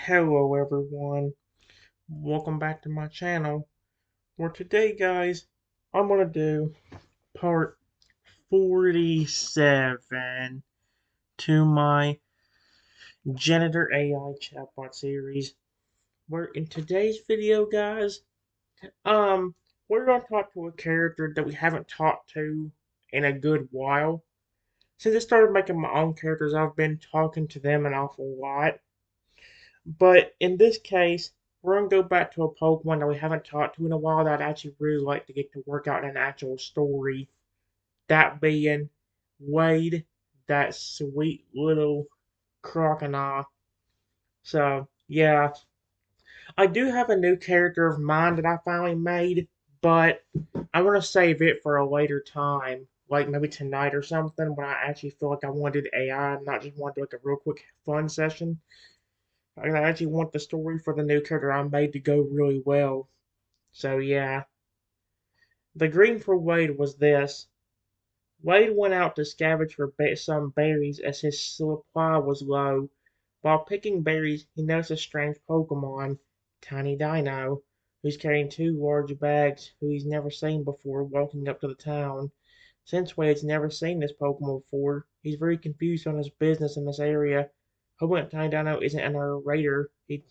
Hello everyone, welcome back to my channel. For today guys, I'm gonna do part 47 to my Janitor.AI chatbot series. Where in today's video guys, we're gonna talk to a character that we haven't talked to in a good while. Since I started making my own characters, I've been talking to them an awful lot. But in this case, we're going to go back to a Pokemon that we haven't talked to in a while that I'd actually really like to get to work out an actual story. That being Wade, that sweet little Croconaw. So, yeah. I do have a new character of mine that I finally made, but I want to save it for a later time. Like maybe tonight or something when I actually feel like I wanted AI and not just want to do like a real quick fun session. I actually want the story for the new character I made to go really well. So yeah. The green for Wade was this. Wade went out to scavenge for some berries as his supply was low. While picking berries, he noticed a strange Pokemon, Tiny Dino, who's carrying two large bags who he's never seen before walking up to the town. Since Wade's never seen this Pokemon before, he's very confused on his business in this area. Hoping that Tiny Dino isn't another raider, he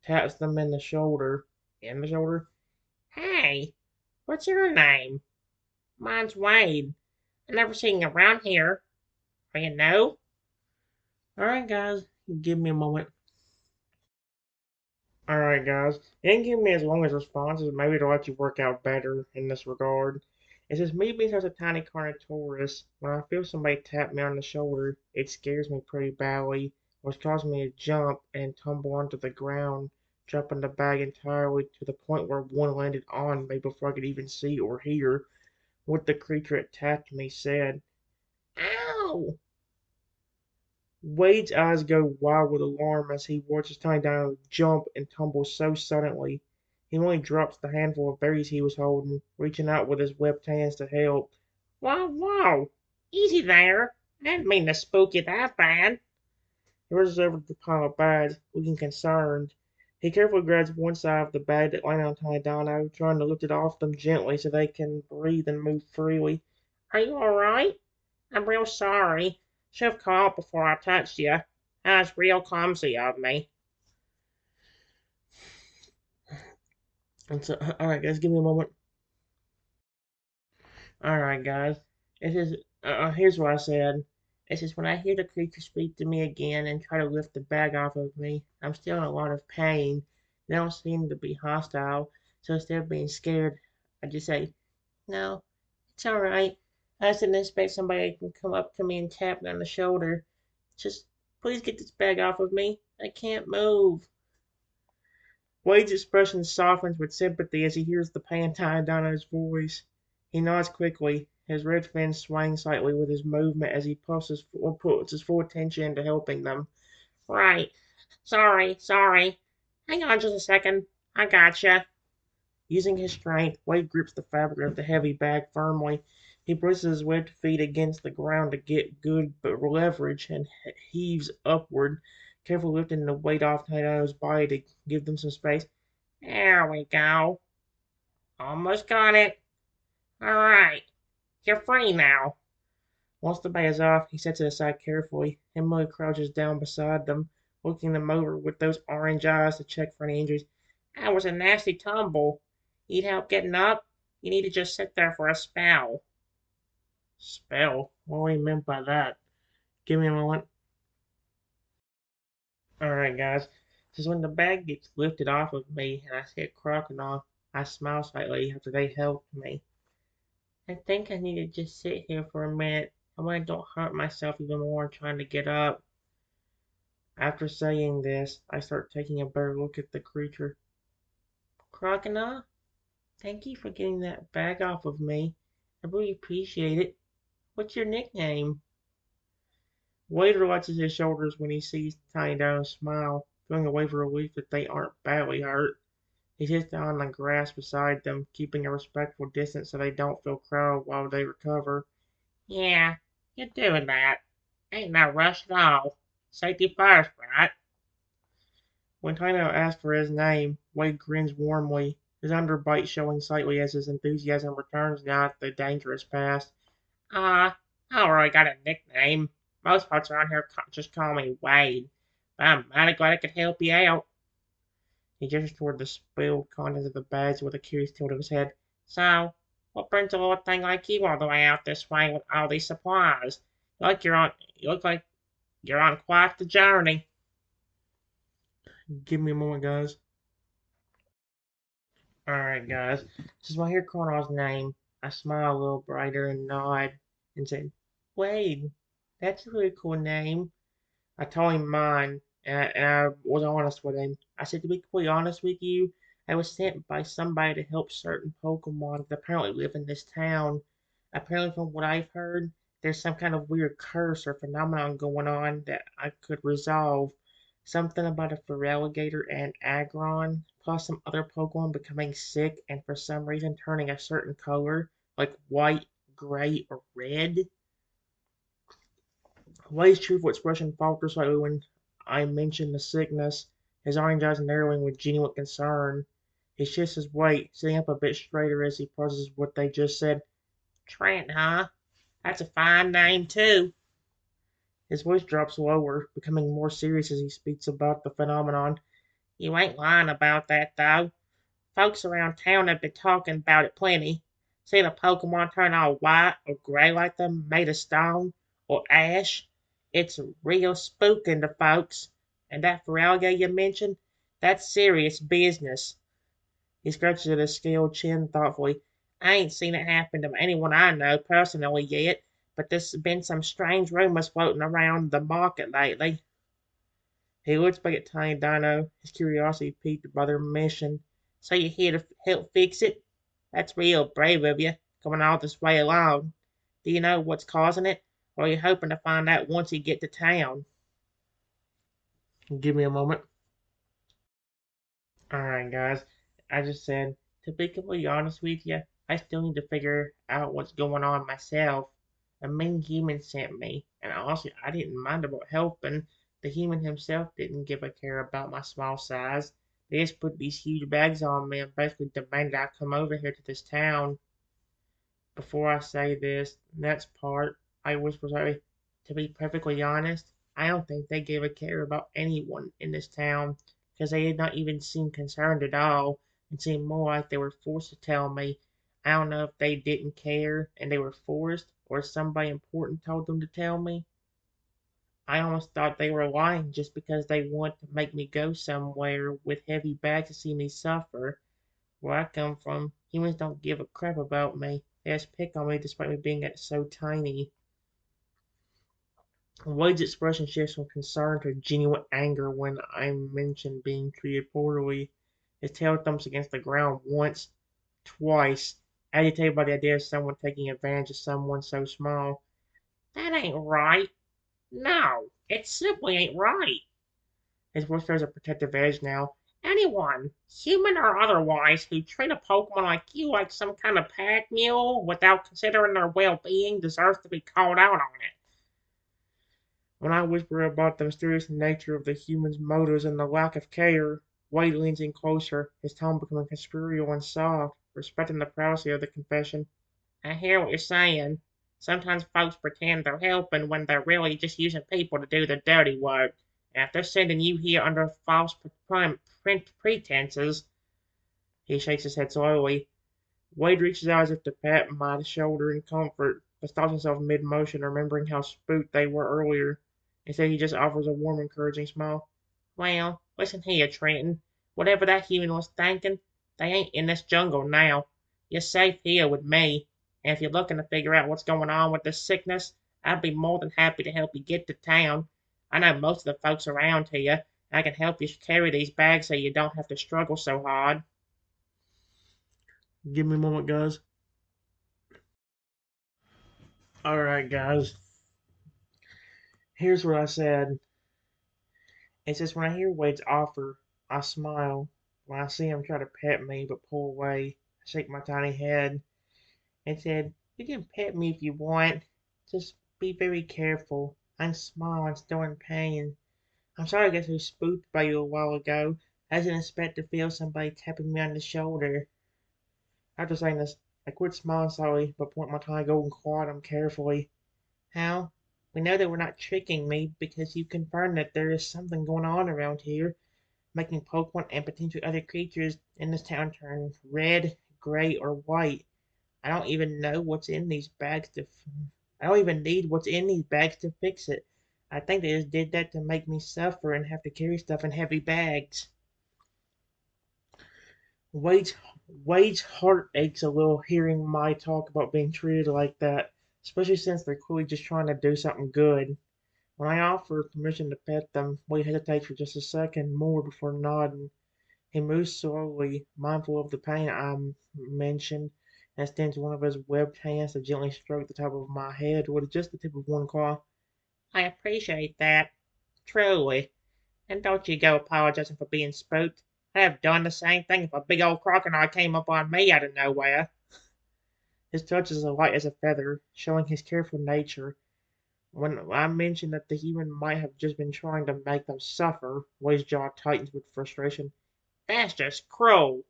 taps them in the shoulder. In the shoulder? Hey, what's your name? Mine's Wade. I never seen you around here. Are you new? Alright, guys, give me a moment. Alright, guys, it didn't give me as long as responses. Maybe it'll let you work out better in this regard. It says, me being such a tiny Carnotaurus, when I feel somebody tap me on the shoulder, it scares me pretty badly, which causes me to jump and tumble onto the ground, dropping the bag entirely to the point where one landed on me before I could even see or hear what the creature that tapped me said. Ow! Wade's eyes go wide with alarm as he watches Tiny Dino jump and tumble so suddenly. He only drops the handful of berries he was holding, reaching out with his webbed hands to help. Whoa, whoa! Easy there! I didn't mean to spook you that bad. He rushes over to the pile of bags, looking concerned. He carefully grabs one side of the bag that landed on Tiny Dino, trying to lift it off them gently so they can breathe and move freely. Are you alright? I'm real sorry. Should have called before I touched you. That was real clumsy of me. Alright, guys, give me a moment. Alright, guys. Here's what I said. It says, when I hear the creature speak to me again and try to lift the bag off of me, I'm still in a lot of pain. They don't seem to be hostile, so instead of being scared, I just say, no, it's alright. I just didn't expect somebody to come up to me and tap me on the shoulder. Just please get this bag off of me. I can't move. Wade's expression softens with sympathy as he hears the pain Tiny Dino's voice. He nods quickly, his red fins swaying slightly with his movement as he puts his full attention into helping them. Right. Sorry. Hang on just a second. I gotcha. Using his strength, Wade grips the fabric of the heavy bag firmly. He braces his webbed feet against the ground to get good leverage and heaves upward, carefully lifting the weight off Dino's body to give them some space. There we go. Almost got it. Alright, you're free now. Once the bag is off, he sets it aside carefully. Emily crouches down beside them, looking them over with those orange eyes to check for any injuries. That was a nasty tumble. Need help getting up? You need to just sit there for a spell. Spell? What do you meant by that? Give me a moment. Alright, guys. This is when the bag gets lifted off of me and I see a Croconaw. I smile slightly after they helped me. I think I need to just sit here for a minute. I want to don't hurt myself even more trying to get up. After saying this, I start taking a better look at the creature. Croconaw, thank you for getting that bag off of me. I really appreciate it. What's your nickname? Wade relaxes his shoulders when he sees Tiny Dino smile, feeling a wave of relief that they aren't badly hurt. He sits down on the grass beside them, keeping a respectful distance so they don't feel crowded while they recover. Yeah, you're doing that. Ain't no rush at all. Safety first, right? When Tino asks for his name, Wade grins warmly, his underbite showing slightly as his enthusiasm returns now at the dangerous past. I already got a nickname. Most folks around here just call me Wade. But I'm mighty glad I could help you out. He gestures toward the spilled contents of the bags with a curious tilt of his head. So, what brings a little thing like you all the way out this way with all these supplies? You look like you're on quite the journey. Give me a moment, guys. Alright, guys. Since when I hear Cronow's name, I smile a little brighter and nod and say, Wade, that's a really cool name. I told him mine, and I was honest with him. I said, to be completely honest with you, I was sent by somebody to help certain Pokemon that apparently live in this town. Apparently, from what I've heard, there's some kind of weird curse or phenomenon going on that I could resolve. Something about a Feraligatr and Aggron, plus some other Pokemon becoming sick and for some reason turning a certain color, like white, gray, or red. Wade's truthful expression falters slightly when I mention the sickness, his orange eyes narrowing with genuine concern. He shifts his weight, sitting up a bit straighter as he processes what they just said. Trent, huh? That's a fine name, too. His voice drops lower, becoming more serious as he speaks about the phenomenon. You ain't lying about that, though. Folks around town have been talking about it plenty. Seen a Pokemon turn all white or gray like them made of stone or ash. It's real spooking to folks. And that Feraligatr you mentioned, that's serious business. He scratches at his scaled chin thoughtfully. I ain't seen it happen to anyone I know personally yet, but there's been some strange rumors floating around the market lately. He looks back at Tiny Dino, his curiosity piqued by their mission. So you're here to help fix it? That's real brave of you, coming all this way alone. Do you know what's causing it? Or are you hoping to find out once you get to town? Give me a moment. Alright, guys. I just said, to be completely honest with you, I still need to figure out what's going on myself. A mean human sent me, and honestly, I didn't mind about helping. The human himself didn't give a care about my small size. They just put these huge bags on me and basically demanded I come over here to this town. Before I say this next part, I whisper slightly, to be perfectly honest, I don't think they gave a care about anyone in this town, because they did not even seem concerned at all, and seemed more like they were forced to tell me. I don't know if they didn't care and they were forced, or somebody important told them to tell me. I almost thought they were lying just because they want to make me go somewhere with heavy bags to see me suffer. Where I come from, humans don't give a crap about me. They just pick on me despite me being so tiny. Wade's expression shifts from concern to genuine anger when I mention being treated poorly. His tail thumps against the ground once, twice, agitated by the idea of someone taking advantage of someone so small. That ain't right. No, it simply ain't right. His voice bears a protective edge now. Anyone, human or otherwise, who treat a Pokemon like you like some kind of pack mule without considering their well-being deserves to be called out on it. When I whisper about the mysterious nature of the human's motives and the lack of care, Wade leans in closer, his tone becoming conspiratorial and soft, respecting the privacy of the confession. I hear what you're saying. Sometimes folks pretend they're helping when they're really just using people to do the dirty work. And if they're sending you here under false pretenses, he shakes his head slowly. Wade reaches out as if to pat my shoulder in comfort, but stops himself mid-motion, remembering how spooked they were earlier. Instead, he just offers a warm, encouraging smile. Well, listen here, Trenton. Whatever that human was thinking, they ain't in this jungle now. You're safe here with me. And if you're looking to figure out what's going on with this sickness, I'd be more than happy to help you get to town. I know most of the folks around here, and I can help you carry these bags so you don't have to struggle so hard. Give me a moment, guys. Alright, guys. Here's what I said. It says, when I hear Wade's offer, I smile. When I see him try to pet me but pull away, I shake my tiny head and said, you can pet me if you want. Just be very careful. I'm small and still in pain. I'm sorry I got so spooked by you a while ago. I didn't expect to feel somebody tapping me on the shoulder. After saying this, I quit smiling slowly, but point my tiny golden claw at him carefully. How? We know that we're not tricking me because you confirmed that there is something going on around here, making Pokemon and potentially other creatures in this town turn red, gray, or white. I don't even know what's in these bags to. I don't even need what's in these bags to fix it. I think they just did that to make me suffer and have to carry stuff in heavy bags. Wade's, Wade's heart aches a little hearing my talk about being treated like that, especially since they're clearly just trying to do something good. When I offer permission to pet them, Wade hesitates for just a second more before nodding. He moves slowly, mindful of the pain I mentioned, and extends one of his webbed hands to gently stroke the top of my head with just the tip of one claw. I appreciate that, truly. And don't you go apologizing for being spooked. I'd have done the same thing if a big old crocodile came up on me out of nowhere. His touch is as light as a feather, showing his careful nature. When I mentioned that the human might have just been trying to make them suffer, Wade's jaw tightens with frustration. That's just cruel.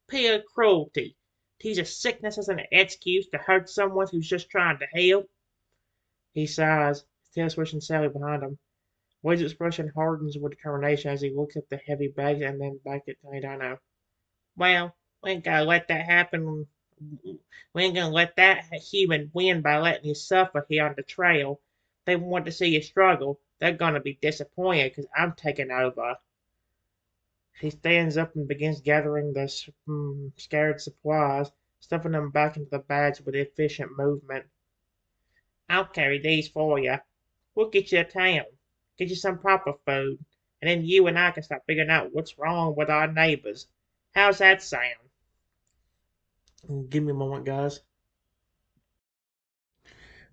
Pure cruelty. To use a sickness as an excuse to hurt someone who's just trying to help. He sighs, his tail swishing sadly behind him. Wade's expression hardens with determination as he looks at the heavy bags and then back at Tiny Dino. Well, we ain't gonna let that happen. We ain't gonna let that human win by letting you suffer here on the trail. If they want to see you struggle, they're gonna be disappointed because I'm taking over. He stands up and begins gathering the scattered supplies, stuffing them back into the bags with efficient movement. I'll carry these for you. We'll get you to town, get you some proper food, and then you and I can start figuring out what's wrong with our neighbors. How's that sound? Give me a moment, guys.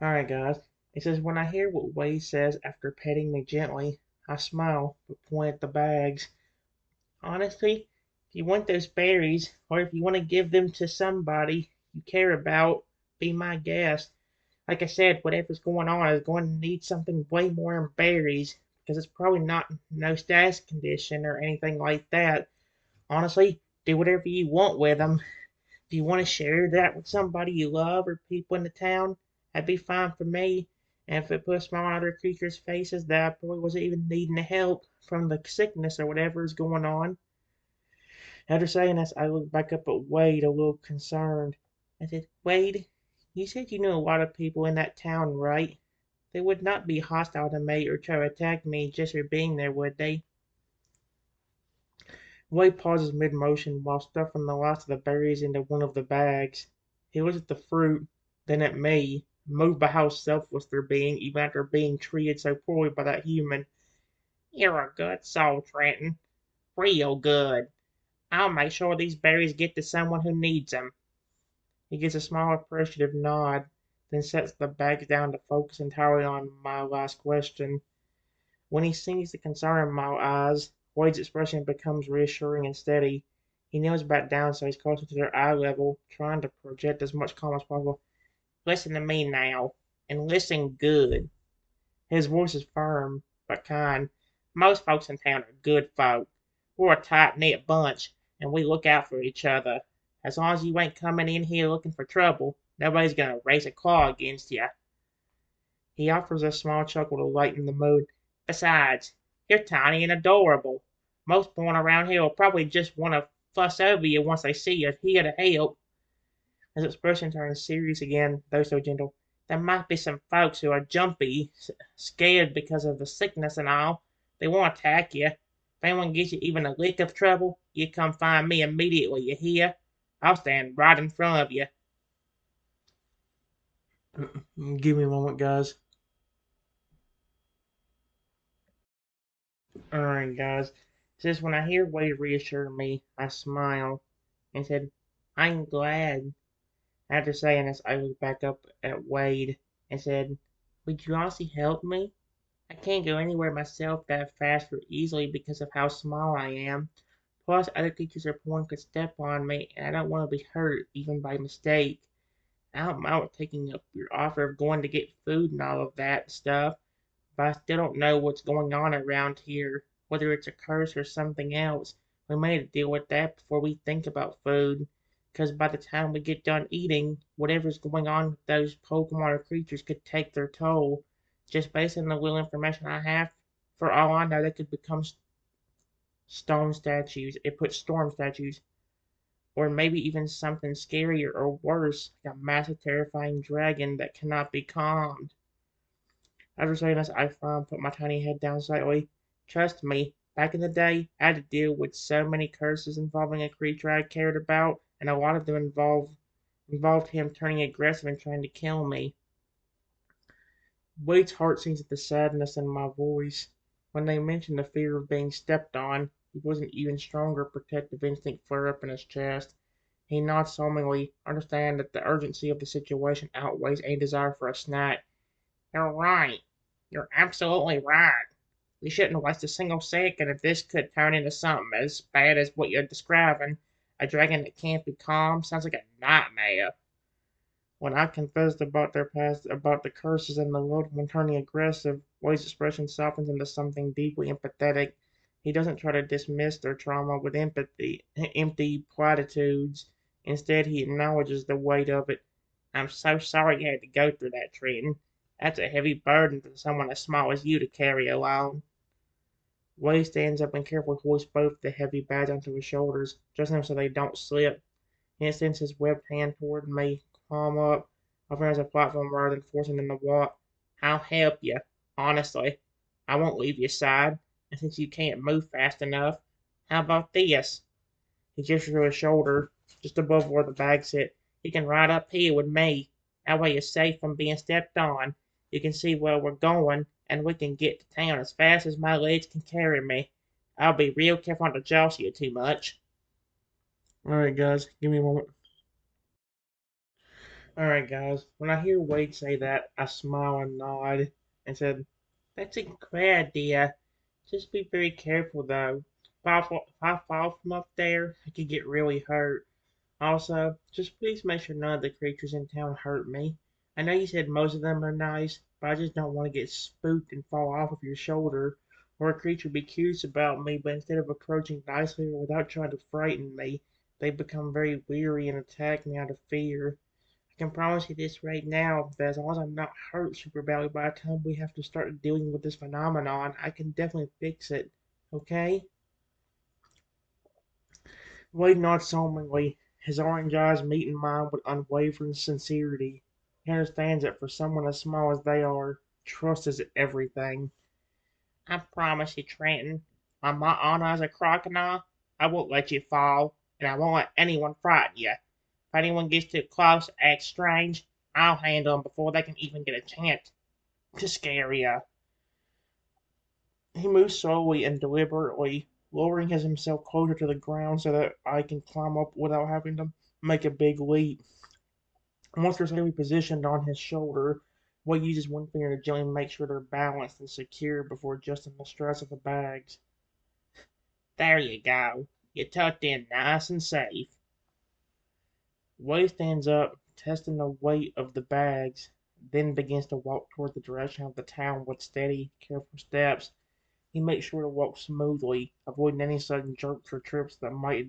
Alright, guys. It says, when I hear what Wade says after petting me gently, I smile, but point at the bags. Honestly, if you want those berries, or if you want to give them to somebody you care about, be my guest. Like I said, whatever's going on is going to need something way more than berries, because it's probably not no status condition or anything like that. Honestly, do whatever you want with them. If you want to share that with somebody you love or people in the town, that'd be fine for me. And if it puts a smile on other creatures' faces that I probably wasn't even needing the help from the sickness or whatever is going on. After saying this, I looked back up at Wade, a little concerned. I said, Wade, you said you knew a lot of people in that town, right? They would not be hostile to me or try to attack me just for being there, would they? Wade pauses mid-motion while stuffing the last of the berries into one of the bags. He looks at the fruit, then at me, moved by how selfless they're being, even after being treated so poorly by that human. You're a good soul, Trenton. Real good. I'll make sure these berries get to someone who needs them. He gives a small appreciative nod, then sets the bags down to focus entirely on my last question. When he sees the concern in my eyes, Wade's expression becomes reassuring and steady. He kneels back down so he's closer to their eye level, trying to project as much calm as possible. Listen to me now, and listen good. His voice is firm, but kind. Most folks in town are good folk. We're a tight-knit bunch, and we look out for each other. As long as you ain't coming in here looking for trouble, nobody's gonna raise a claw against you. He offers a small chuckle to lighten the mood. Besides, you're tiny and adorable. Most born around here will probably just want to fuss over you once they see you here to help. His expression turns serious again, though so gentle. There might be some folks who are jumpy, scared because of the sickness and all. They won't attack you. If anyone gives you even a lick of trouble, you come find me immediately, you hear? I'll stand right in front of you. Give me a moment, guys. Alright, guys. It says, when I hear Wade reassure me, I smile and said, I'm glad. After saying this, I looked back up at Wade and said, would you honestly help me? I can't go anywhere myself that fast or easily because of how small I am. Plus, other creatures or porn could step on me, and I don't want to be hurt, even by mistake. I don't mind taking up your offer of going to get food and all of that stuff, but I still don't know what's going on around here, whether it's a curse or something else. We may have to deal with that before we think about food, because by the time we get done eating, whatever's going on with those Pokemon or creatures could take their toll. Just based on the little information I have, for all I know, they could become stone statues. It puts storm statues, or maybe even something scarier or worse, like a massive, terrifying dragon that cannot be calmed. After saying this, I frowned, put my tiny head down slightly. Trust me, back in the day, I had to deal with so many curses involving a creature I cared about, and a lot of them involved him turning aggressive and trying to kill me. Wade's heart sinks at the sadness in my voice. When they mentioned the fear of being stepped on, he wasn't even stronger protective instinct flare up in his chest. He nods solemnly, understanding that the urgency of the situation outweighs any desire for a snack. You're right. You're absolutely right. We shouldn't waste a single second if this could turn into something as bad as what you're describing. A dragon that can't be calm sounds like a nightmare. When I confessed about their past, about the curses and the loved one turning aggressive, Wade's expression softens into something deeply empathetic. He doesn't try to dismiss their trauma with empty platitudes. Instead, he acknowledges the weight of it. I'm so sorry you had to go through that, Trenton. That's a heavy burden for someone as small as you to carry alone. Wade stands up and carefully hoists both the heavy bags onto his shoulders, adjusting them so they don't slip. He extends his webbed hand toward me, palm up, offering us a platform rather than forcing them to walk. I'll help you, honestly. I won't leave your side, and since you can't move fast enough, how about this? He gestures to his shoulder, just above where the bags sit. You can ride up here with me. That way you're safe from being stepped on. You can see where we're going, and we can get to town as fast as my legs can carry me. I'll be real careful not to jostle you too much. Alright, guys, give me a moment. Alright, guys, when I hear Wade say that, I smile and nod and said, That's a great idea. Just be very careful, though. If I fall from up there, I could get really hurt. Also, just please make sure none of the creatures in town hurt me. I know you said most of them are nice, but I just don't want to get spooked and fall off of your shoulder, or a creature be curious about me, but instead of approaching nicely or without trying to frighten me, they become very weary and attack me out of fear. I can promise you this right now, that as long as I'm not hurt super badly by the time we have to start dealing with this phenomenon, I can definitely fix it. Okay? Wade nods solemnly, his orange eyes meeting mine with unwavering sincerity. He understands that for someone as small as they are, trust is everything. I promise you, Trenton, on my honor as a Croconaw, I won't let you fall, and I won't let anyone frighten you. If anyone gets too close or acts strange, I'll handle them before they can even get a chance to scare you. He moves slowly and deliberately, lowering himself closer to the ground so that I can climb up without having to make a big leap. Once they're safely positioned on his shoulder, Wade uses one finger to gently make sure they're balanced and secure before adjusting the straps of the bags. There you go. You're tucked in nice and safe. Wade stands up, testing the weight of the bags, then begins to walk toward the direction of the town with steady, careful steps. He makes sure to walk smoothly, avoiding any sudden jerks or trips that might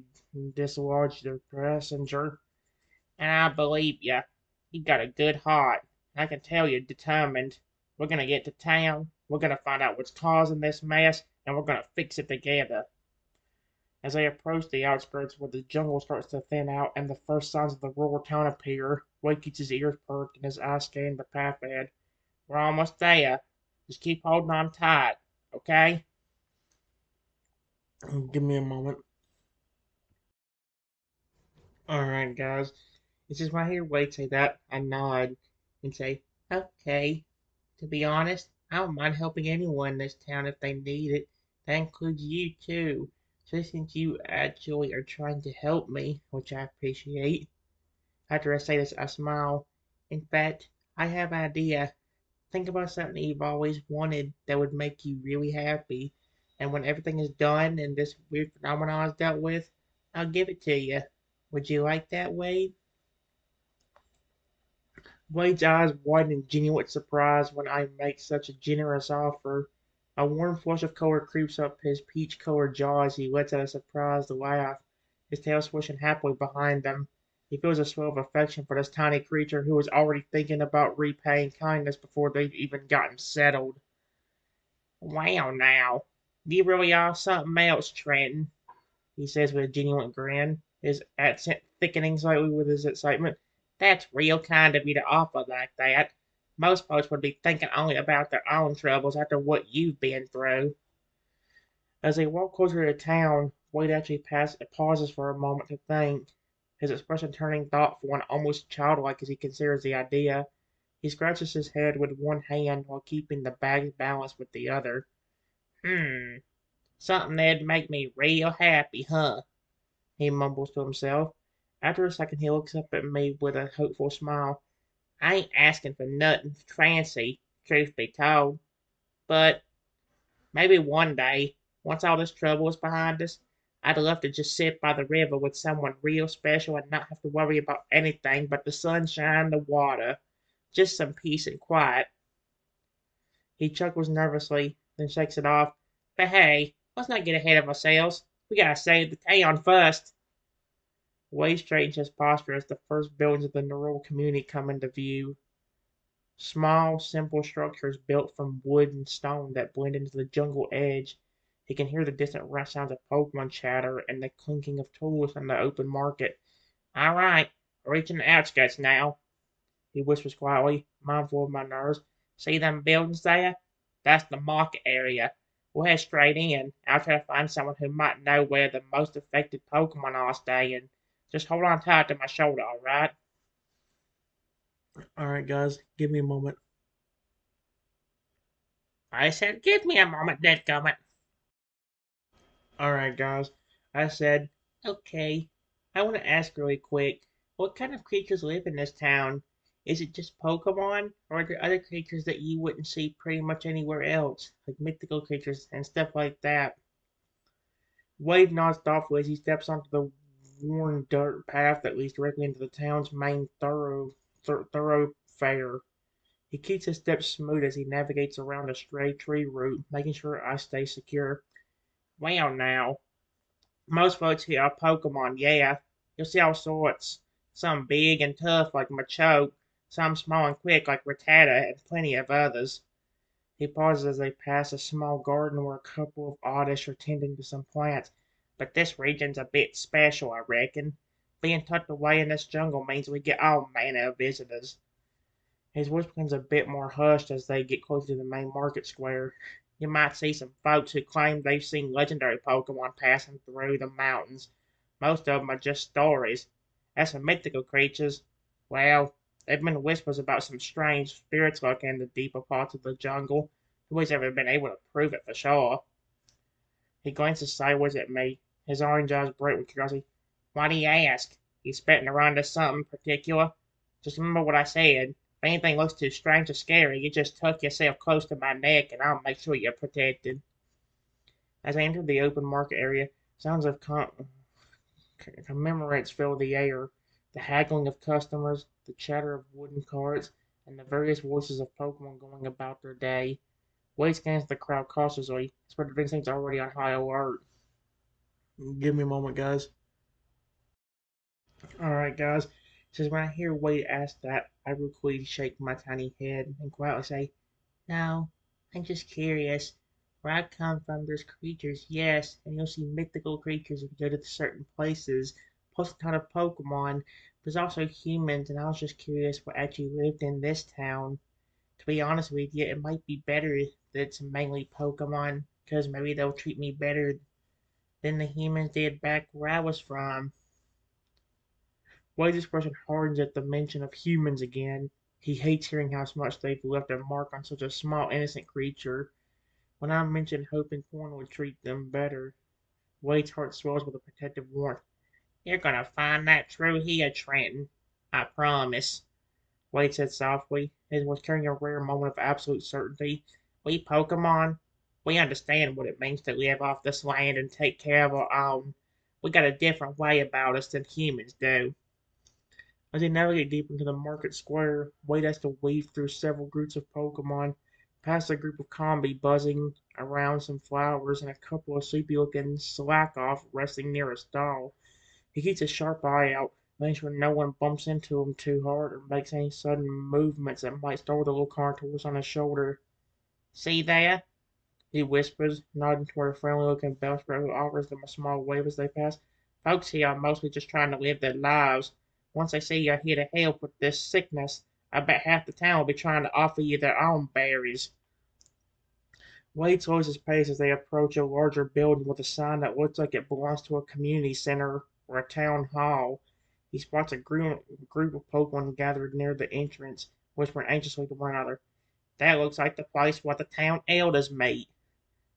dislodge their passenger. And I believe you. You got a good heart. I can tell you're determined. We're gonna get to town. We're gonna find out what's causing this mess, and we're gonna fix it together. As they approach the outskirts where the jungle starts to thin out and the first signs of the rural town appear, Wade keeps his ears perked and his eyes scanning the path ahead. We're almost there. Just keep holding on tight, okay? Give me a moment. Alright, guys. It's just when I hear Wade say that, I nod and say, Okay. To be honest, I don't mind helping anyone in this town if they need it. That includes you, too. So since you actually are trying to help me, which I appreciate, after I say this, I smile. In fact, I have an idea. Think about something you've always wanted that would make you really happy. And when everything is done and this weird phenomenon is dealt with, I'll give it to you. Would you like that, Wade? Wade's eyes widen in genuine surprise when I make such a generous offer. A warm flush of color creeps up his peach-colored jaw as he lets out a surprised laugh, his tail swishing happily behind him. He feels a swell of affection for this tiny creature who is already thinking about repaying kindness before they've even gotten settled. Wow, now, you really are something else, Trenton, he says with a genuine grin, his accent thickening slightly with his excitement. That's real kind of you to offer like that. Most folks would be thinking only about their own troubles after what you've been through. As they walk closer to town, Wade actually pauses for a moment to think, his expression turning thoughtful and almost childlike as he considers the idea. He scratches his head with one hand while keeping the bag balanced with the other. Hmm, something that'd make me real happy, huh? He mumbles to himself. After a second, he looks up at me with a hopeful smile. I ain't asking for nothing fancy, truth be told, but maybe one day, once all this trouble is behind us, I'd love to just sit by the river with someone real special and not have to worry about anything but the sunshine, the water, just some peace and quiet. He chuckles nervously, then shakes it off. But hey, let's not get ahead of ourselves. We gotta save the town first. Way straightens his posture as the first buildings of the rural community come into view. Small, simple structures built from wood and stone that blend into the jungle edge. He can hear the distant rush sounds of Pokemon chatter and the clinking of tools from the open market. All right, reaching the outskirts now, he whispers quietly, mindful of my nerves. See them buildings there? That's the market area. We'll head straight in. I'll try to find someone who might know where the most affected Pokemon are staying. Just hold on tight to my shoulder, alright? Alright, guys, give me a moment. I said, give me a moment, dadgummit. Alright, guys, I said, okay. I want to ask really quick, what kind of creatures live in this town? Is it just Pokemon, or are there other creatures that you wouldn't see pretty much anywhere else, like mythical creatures and stuff like that? Wade nods thoughtfully as he steps onto the worn dirt path that leads directly into the town's main thoroughfare. He keeps his steps smooth as he navigates around a stray tree root, making sure I stay secure. Well, now, most folks here are Pokemon, yeah. You'll see all sorts. Some big and tough like Machoke, some small and quick like Rattata, and plenty of others. He pauses as they pass a small garden where a couple of oddish are tending to some plants. But this region's a bit special, I reckon. Being tucked away in this jungle means we get all manner of visitors. His voice becomes a bit more hushed as they get closer to the main market square. You might see some folks who claim they've seen legendary Pokemon passing through the mountains. Most of them are just stories. As for mythical creatures, well, there have been whispers about some strange spirits lurking in the deeper parts of the jungle. Nobody's ever been able to prove it for sure. He glances sideways at me, his orange eyes bright with curiosity. Why do you ask? You spitting around to something particular? Just remember what I said. If anything looks too strange or scary, you just tuck yourself close to my neck and I'll make sure you're protected. As I enter the open market area, sounds of commemorates fill the air. The haggling of customers, the chatter of wooden carts, and the various voices of Pokemon going about their day. Wade scans the crowd cautiously, his predator instincts already on high alert. Give me a moment, guys. Alright, guys. Says when I hear Wade ask that, I ruefully shake my tiny head and quietly say, no, I'm just curious. Where I come from, there's creatures, yes, and you'll see mythical creatures if you go to certain places, plus a ton of Pokemon. There's also humans, and I was just curious what actually lived in this town. To be honest with you, it might be better that it's mainly Pokemon, because maybe they'll treat me better than the humans did back where I was from. Wade's expression hardens at the mention of humans again. He hates hearing how much they've left a mark on such a small, innocent creature. When I mentioned hoping Corn would treat them better, Wade's heart swells with a protective warmth. You're gonna find that true here, Trenton. I promise. Wade said softly, his voice carrying a rare moment of absolute certainty. We Pokemon, we understand what it means to live off this land and take care of our own. We got a different way about us than humans do. As they navigate deep into the market square, Wade has to weave through several groups of Pokemon, past a group of Combi buzzing around some flowers and a couple of sleepy-looking slack-off resting near a stall. He keeps a sharp eye out, making sure no one bumps into him too hard or makes any sudden movements that might startle the little contours on his shoulder. "See there?" he whispers, nodding toward a friendly-looking bellsprout who offers them a small wave as they pass. "Folks here are mostly just trying to live their lives. Once they see you're here to help with this sickness, I bet half the town will be trying to offer you their own berries." Wade slows his pace as they approach a larger building with a sign that looks like it belongs to a community center or a town hall. He spots a group of Pokemon gathered near the entrance, whispering anxiously to one another. "That looks like the place where the town elders meet,"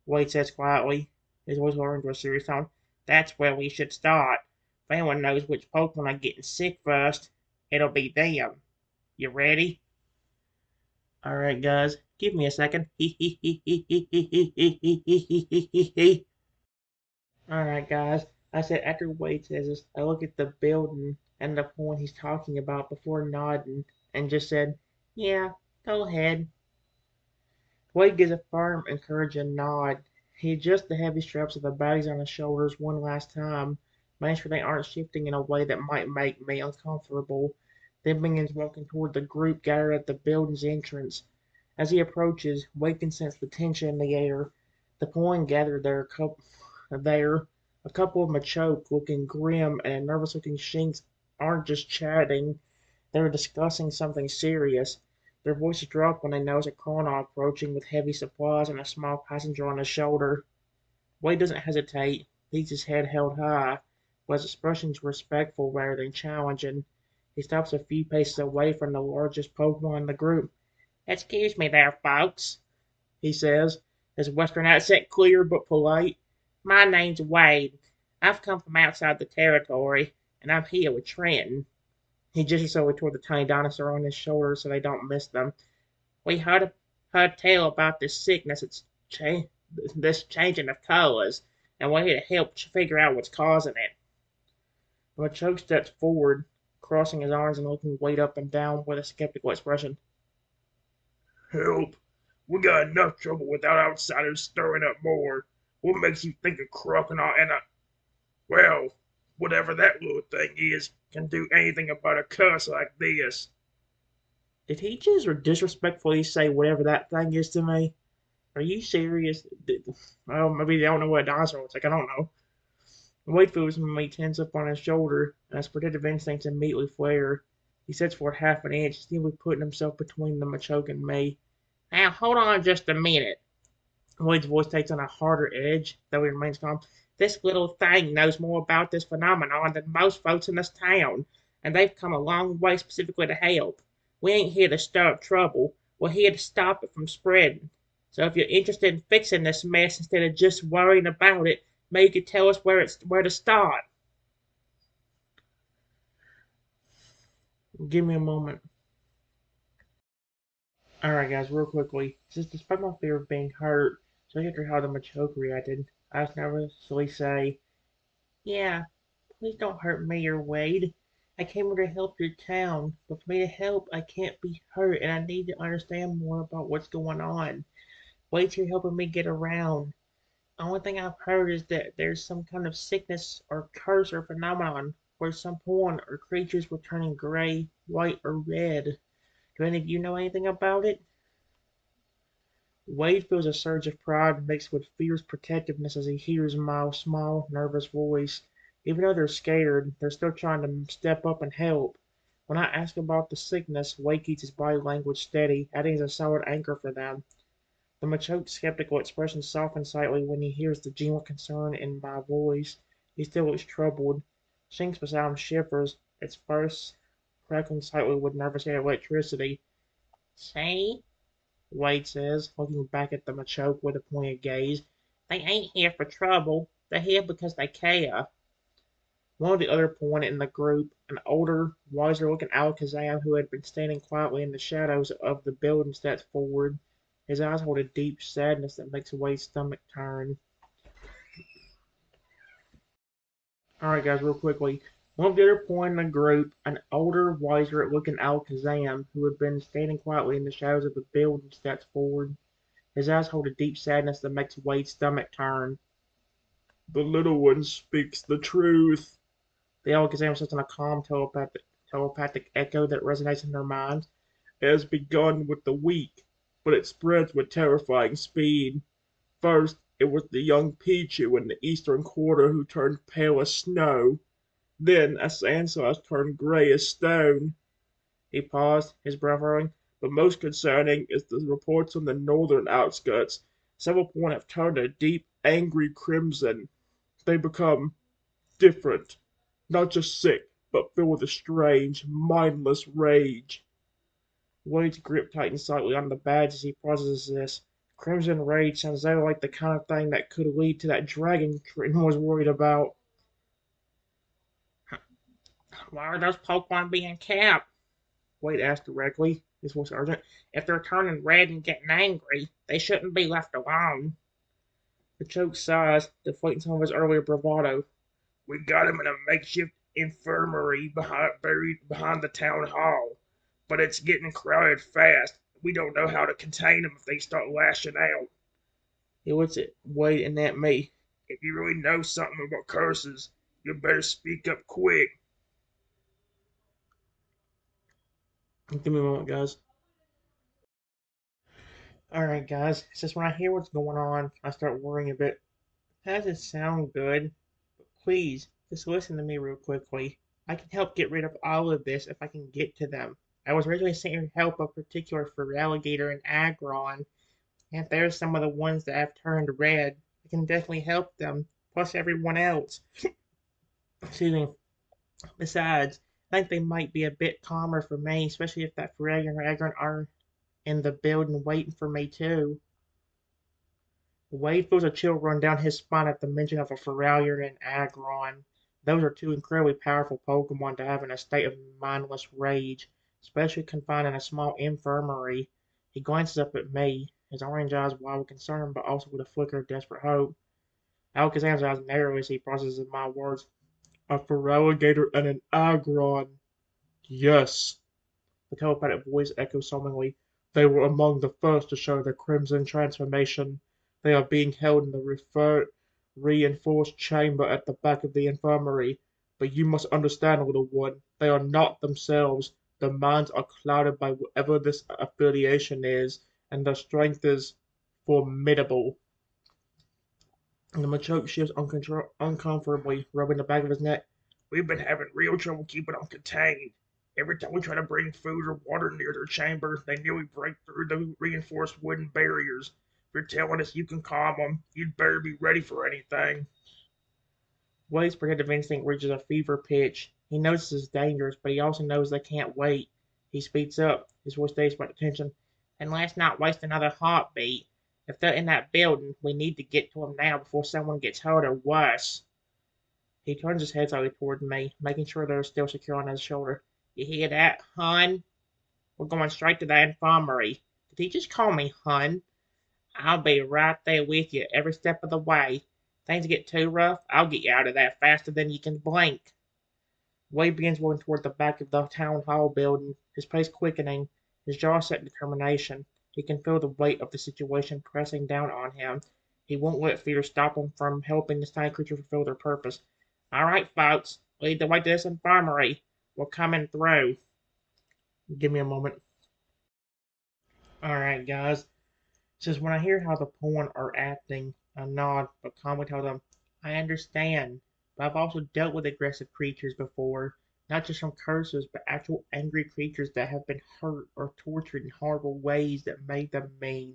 Wade says quietly, his voice lowering to a serious tone. "That's where we should start. If anyone knows which Pokemon are getting sick first, it'll be them. You ready?" "Alright, guys, give me a second." "Alright, guys," I said after Wade says this. I look at the building and the point he's talking about before nodding and just said, "Yeah, go ahead." Wade gives a firm, encouraging nod. He adjusts the heavy straps of the bags on his shoulders one last time, making sure they aren't shifting in a way that might make me uncomfortable, then begins walking toward the group gathered at the building's entrance. As he approaches, Wade can sense the tension in the air. The point gathered there, a couple of Machoke looking grim and a nervous looking Shinx aren't just chatting, they're discussing something serious. Their voices drop when they notice a Croconaw approaching with heavy supplies and a small passenger on his shoulder. Wade doesn't hesitate. He keeps his head held high, but his expression's respectful rather than challenging. He stops a few paces away from the largest Pokemon in the group. "Excuse me there, folks," he says, his western accent clear but polite. "My name's Wade. I've come from outside the territory, and I'm here with Trenton." He gestures over toward the tiny dinosaur on his shoulder so they don't miss them. "We heard tell about this sickness. This changing of colors, and we're here to help figure out what's causing it." Machoke steps forward, crossing his arms and looking Wade up and down with a skeptical expression. "Help! We got enough trouble without outsiders stirring up more. What makes you think a Croconaw and a, well, whatever that little thing is, can do anything about a cuss like this?" Did he just disrespectfully say whatever that thing is to me? Are you serious? Well, maybe they don't know what a dinosaur looks like. I don't know. Wade feels me tense up on his shoulder, and his protective instincts immediately flare. He sets forward half an inch, seemingly putting himself between the Machoke and me. "Now, hold on just a minute." Wade's voice takes on a harder edge, though he remains calm. "This little thing knows more about this phenomenon than most folks in this town, and they've come a long way specifically to help. We ain't here to stir up trouble. We're here to stop it from spreading. So if you're interested in fixing this mess instead of just worrying about it, maybe you could tell us where to start." Give me a moment. Alright, guys, real quickly. Just despite my fear of being hurt, especially after how the Machoke reacted, I just nervously say, "Yeah, please don't hurt me or Wade. I came here to help your town, but for me to help, I can't be hurt, and I need to understand more about what's going on. Wade's here helping me get around. The only thing I've heard is that there's some kind of sickness or curse or phenomenon where some Pokemon or creatures were turning gray, white, or red. Do any of you know anything about it?" Wade feels a surge of pride mixed with fierce protectiveness as he hears my small, nervous voice. Even though they're scared, they're still trying to step up and help. When I ask about the sickness, Wade keeps his body language steady, adding as a solid anchor for them. The Machoke's skeptical expression softens slightly when he hears the genuine concern in my voice. He still looks troubled. Shinx beside him shivers, its first crackling slightly with nervous electricity. "See?" Wade says, looking back at the Machoke with a pointed gaze. "They ain't here for trouble. They're here because they care." One of the other point in the group, an older, wiser-looking Alakazam who had been standing quietly in the shadows of the building, steps forward. His eyes hold a deep sadness that makes Wade's stomach turn. Alright, guys, real quickly. One of the other point in the group, an older, wiser-looking Alakazam, who had been standing quietly in the shadows of the building, steps forward. His eyes hold a deep sadness that makes Wade's stomach turn. The little one speaks the truth. The Alakazam says in a calm, telepathic echo that resonates in their minds. It has begun with the weak, but it spreads with terrifying speed. First, it was the young Pichu in the eastern quarter who turned pale as snow. Then a Sandslash turned gray as stone. He paused, his breath hurrying. But most concerning is the reports on the northern outskirts. Several point have turned a deep, angry crimson. They become different. Not just sick, but filled with a strange, mindless rage. Wade's grip tightens slightly on the badge as he processes this. Crimson Rage sounds exactly like the kind of thing that could lead to that dragon Trenton was worried about. Why are those Pokemon being kept? Wade asked directly, his voice urgent. If they're turning red and getting angry, they shouldn't be left alone. The choke sighs, deflating some of his earlier bravado. We got him in a makeshift infirmary buried behind the town hall. But it's getting crowded fast. We don't know how to contain them if they start lashing out. He looks at Wade and at me. If you really know something about curses, you better speak up quick. Give me a moment, guys. Alright, guys. It's just when I hear what's going on, I start worrying a bit. That doesn't sound good. But please, just listen to me real quickly. I can help get rid of all of this if I can get to them. I was originally sent here to help a particular for Alligator and Agron, and if there's some of the ones that have turned red, I can definitely help them, plus everyone else. Excuse me. Besides, I think they might be a bit calmer for me, especially if that Ferrelia and Agron are in the building waiting for me too. Wade feels a chill run down his spine at the mention of a Feralier and Agron. Those are two incredibly powerful Pokemon to have in a state of mindless rage, especially confined in a small infirmary. He glances up at me, his orange eyes wide with concern but also with a flicker of desperate hope. Alakazam's eyes narrow as he processes my words. A Feraligatr and an Agron. Yes, The telepathic voice echoes solemnly. they were among the first to show the Crimson transformation. They are being held in the reinforced chamber at the back of the infirmary. But you must understand, little one, they are not themselves. Their minds are clouded by whatever this affiliation is, and their strength is formidable. The Machoke shifts uncomfortably, rubbing the back of his neck. We've been having real trouble keeping them contained. Every time we try to bring food or water near their chamber, they nearly break through the reinforced wooden barriers. If you're telling us you can calm them, you'd better be ready for anything. Wade's protective instinct reaches a fever pitch. He knows this is dangerous, but he also knows they can't wait. He speaks up, his voice stays by the tension. And let's not waste another heartbeat. If they're in that building, we need to get to them now before someone gets hurt or worse. He turns his head slightly toward me, making sure they're still secure on his shoulder. You hear that, hun? We're going straight to the infirmary. Did he just call me hun? I'll be right there with you every step of the way. Things get too rough, I'll get you out of there faster than you can blink. Wade begins walking toward the back of the town hall building, his pace quickening, his jaw set in determination. He can feel the weight of the situation pressing down on him. He won't let fear stop him from helping this tiny creature fulfill their purpose. All right, folks, lead the way to this infirmary. We're coming through. Give me a moment. All right, guys. Says when I hear how the Porn are acting, I nod, but calmly tell them, I understand, but I've also dealt with aggressive creatures before, not just from curses, but actual angry creatures that have been hurt or tortured in horrible ways that made them mean.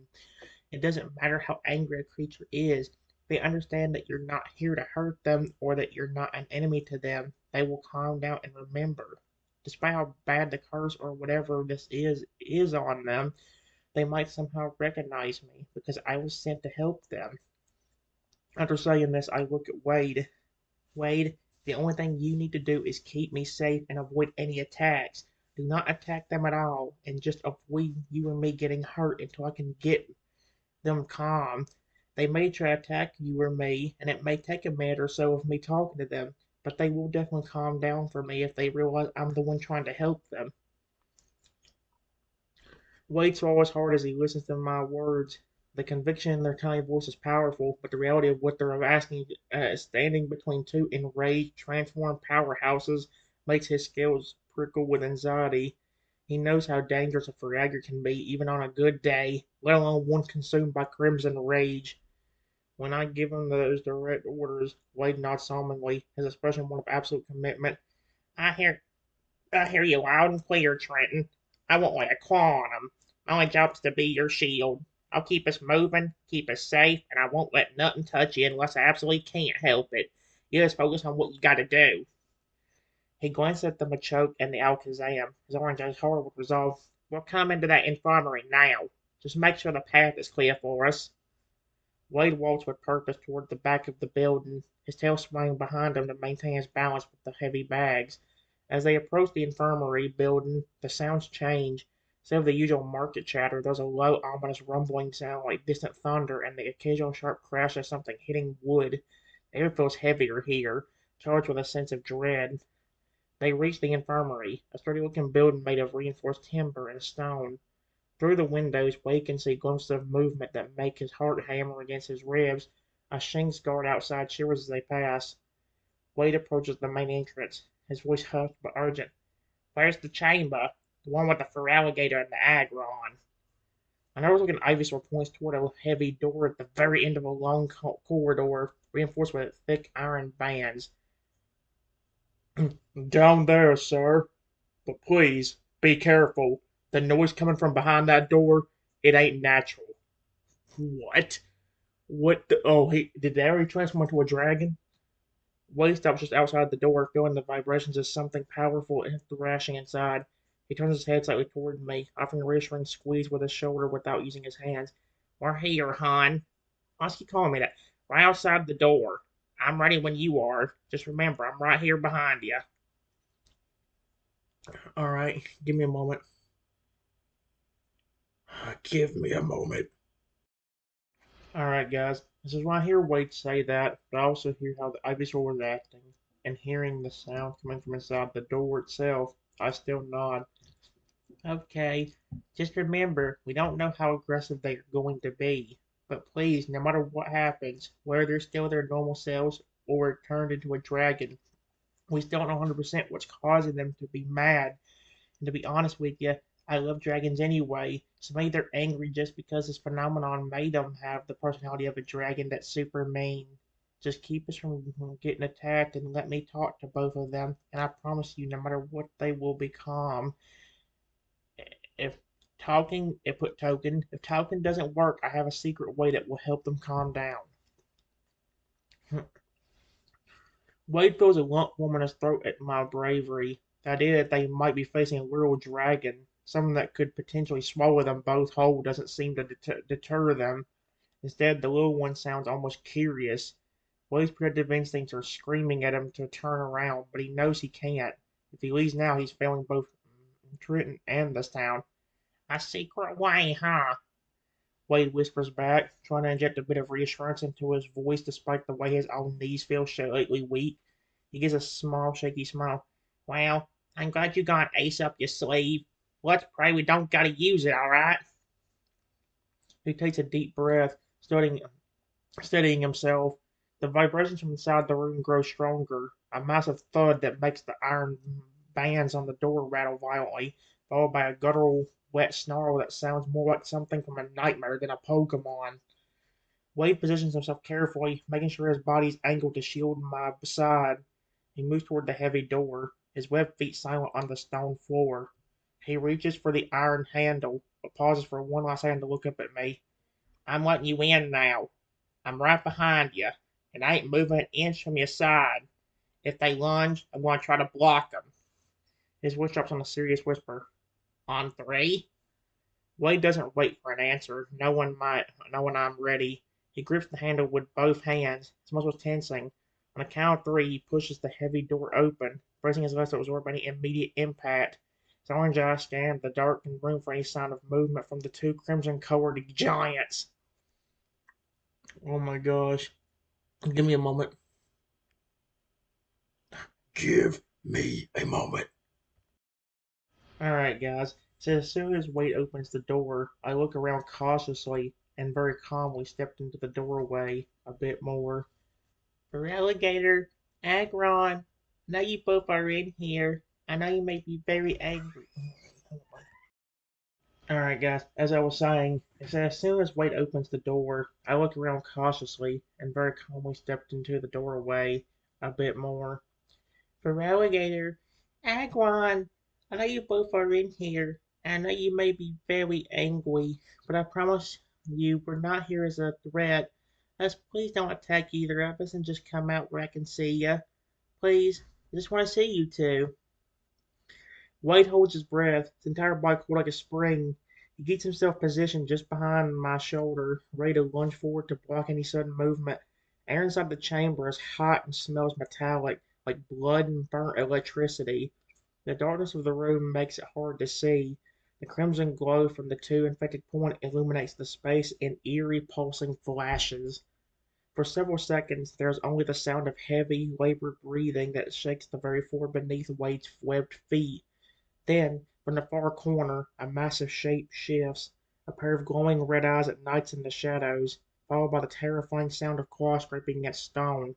It doesn't matter how angry a creature is, they understand that you're not here to hurt them or that you're not an enemy to them. They will calm down and remember. Despite how bad the curse or whatever this is on them, they might somehow recognize me because I was sent to help them. After saying this, I look at Wade. Wade, the only thing you need to do is keep me safe and avoid any attacks. Do not attack them at all, and just avoid you and me getting hurt until I can get them calm. They may try to attack you or me, and it may take a minute or so of me talking to them. but they will definitely calm down for me if they realize I'm the one trying to help them. Wade swallows hard as he listens to my words. The conviction in their tiny voice is powerful, but the reality of what they're asking, standing between two enraged, transformed powerhouses, makes his scales prickle with anxiety. He knows how dangerous a Faragar can be, even on a good day, let alone one consumed by crimson rage. When I give him those direct orders, Wade nods solemnly, his expression one of absolute commitment. I hear I hear you loud and clear, Trenton. I won't lay a claw on 'em. My job's to be your shield. I'll keep us moving, keep us safe, and I won't let nothing touch you unless I absolutely can't help it. You just focus on what you gotta do. He glanced at the Machoke and the Alakazam, his orange eyes hard with resolve. We'll come into that infirmary now. Just make sure the path is clear for us. Wade walked with purpose toward the back of the building, his tail swaying behind him to maintain his balance with the heavy bags. As they approached the infirmary building, the sounds changed. Instead of the usual market chatter, there was a low, ominous rumbling sound like distant thunder and the occasional sharp crash of something hitting wood. The air feels heavier here, charged with a sense of dread. They reached the infirmary, a sturdy-looking building made of reinforced timber and stone. Through the windows Wade can see glimpses of movement that make his heart hammer against his ribs. A Shinx guard outside shivers as they pass. Wade approaches the main entrance, his voice hushed but urgent. Where's the chamber? The one with the Feraligatr and the Aggron. A nervous-looking Ivysaur points toward a heavy door at the very end of a long corridor, reinforced with thick iron bands. Down there, sir. But please, be careful. The noise coming from behind that door, it ain't natural. What? What the? Oh, did they already transform into a dragon? Wade stops just outside the door, feeling the vibrations of something powerful and thrashing inside. He turns his head slightly toward me, offering a reassuring squeeze with his shoulder without using his hands. We're here, hon. Why does he call me that? Right outside the door. I'm ready when you are. Just remember, I'm right here behind you. All right, give me a moment. Give me a moment. All right, guys. This is when I hear Wade say that, but I also hear how the Ivysaur was acting, and hearing the sound coming from inside the door itself, I still nod. Okay, just remember, we don't know how aggressive they are going to be. But please, no matter what happens, whether they're still their normal selves or turned into a dragon, we still don't know 100% what's causing them to be mad. And to be honest with you, I love dragons anyway, so maybe they're angry just because this phenomenon made them have the personality of a dragon that's super mean. Just keep us from getting attacked and let me talk to both of them, and I promise you, no matter what, they will be calm. If if talking doesn't work, I have a secret way that will help them calm down. Wade feels a lump form in his throat at my bravery. The idea that they might be facing a literal dragon, something that could potentially swallow them both whole, doesn't seem to deter them. Instead, the little one sounds almost curious. Wade's protective instincts are screaming at him to turn around, but he knows he can't. If he leaves now, he's failing both Trenton and this town. A secret way, huh? Wade whispers back, trying to inject a bit of reassurance into his voice despite the way his own knees feel slightly weak. He gives a small, shaky smile. Well, I'm glad you got an ace up your sleeve. Let's pray we don't gotta use it, alright? He takes a deep breath, steadying himself. The vibrations from inside the room grow stronger, a massive thud that makes the iron bands on the door rattle violently, followed by a guttural, wet snarl that sounds more like something from a nightmare than a Pokemon. Wade positions himself carefully, making sure his body's angled to shield my side. He moves toward the heavy door, his webbed feet silent on the stone floor. He reaches for the iron handle, but pauses for one last second to look up at me. I'm letting you in now. I'm right behind you, and I ain't moving an inch from your side. If they lunge, I'm going to try to block them. His voice drops on a serious whisper. On three? Wade doesn't wait for an answer, knowing I'm ready. He grips the handle with both hands, his muscles tensing. On a count of three, he pushes the heavy door open, bracing his legs to absorb any immediate impact. His orange eyes scan the darkened room for any sign of movement from the two crimson-colored giants. Oh my gosh. Give me a moment. Give me a moment. Alright, guys. So as soon as Wade opens the door, I look around cautiously and very calmly stepped into the doorway a bit more. Relegator, Agron, now you both are in here. I know you may be very angry. Alright, guys, as I was saying, as soon as Wade opens the door, I look around cautiously and very calmly stepped into the doorway a bit more. Relegator, Agron, I know you both are in here, and I know you may be very angry, but I promise you we're not here as a threat. Let's please don't attack either of us and just come out where I can see ya. Please, I just want to see you two. Wade holds his breath, his entire body cold like a spring. He gets himself positioned just behind my shoulder, ready to lunge forward to block any sudden movement. Air inside the chamber is hot and smells metallic, like blood and burnt electricity. The darkness of the room makes it hard to see. The crimson glow from the two infected points illuminates the space in eerie, pulsing flashes. For several seconds there is only the sound of heavy, labored breathing that shakes the very floor beneath Wade's webbed feet. Then, from the far corner, a massive shape shifts, a pair of glowing red eyes at nights in the shadows, followed by the terrifying sound of claws scraping against stone.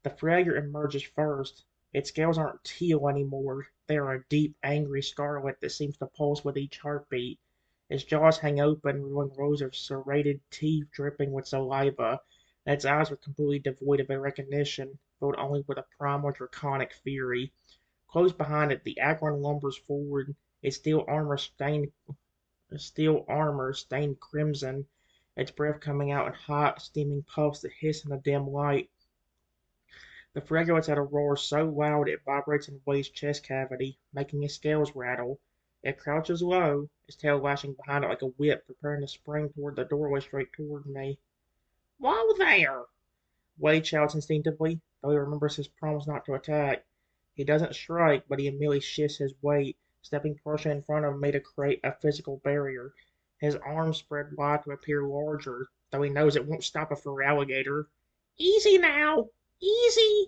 The familiar emerges first. Its scales aren't teal anymore. They are a deep, angry scarlet that seems to pulse with each heartbeat. Its jaws hang open, revealing rows of serrated teeth dripping with saliva, and its eyes are completely devoid of recognition, filled only with a primal draconic fury. Close behind it, the Agron lumbers forward, its steel armor stained crimson, its breath coming out in hot, steaming puffs that hiss in the dim light. The fragment lets out a roar so loud it vibrates in Wade's chest cavity, making his scales rattle. It crouches low, its tail lashing behind it like a whip, preparing to spring toward the doorway straight toward me. Whoa there! Wade shouts instinctively, though he remembers his promise not to attack. He doesn't strike, but he immediately shifts his weight, stepping partially in front of me to create a physical barrier. His arms spread wide to appear larger, though he knows it won't stop a fur alligator. Easy now! Easy!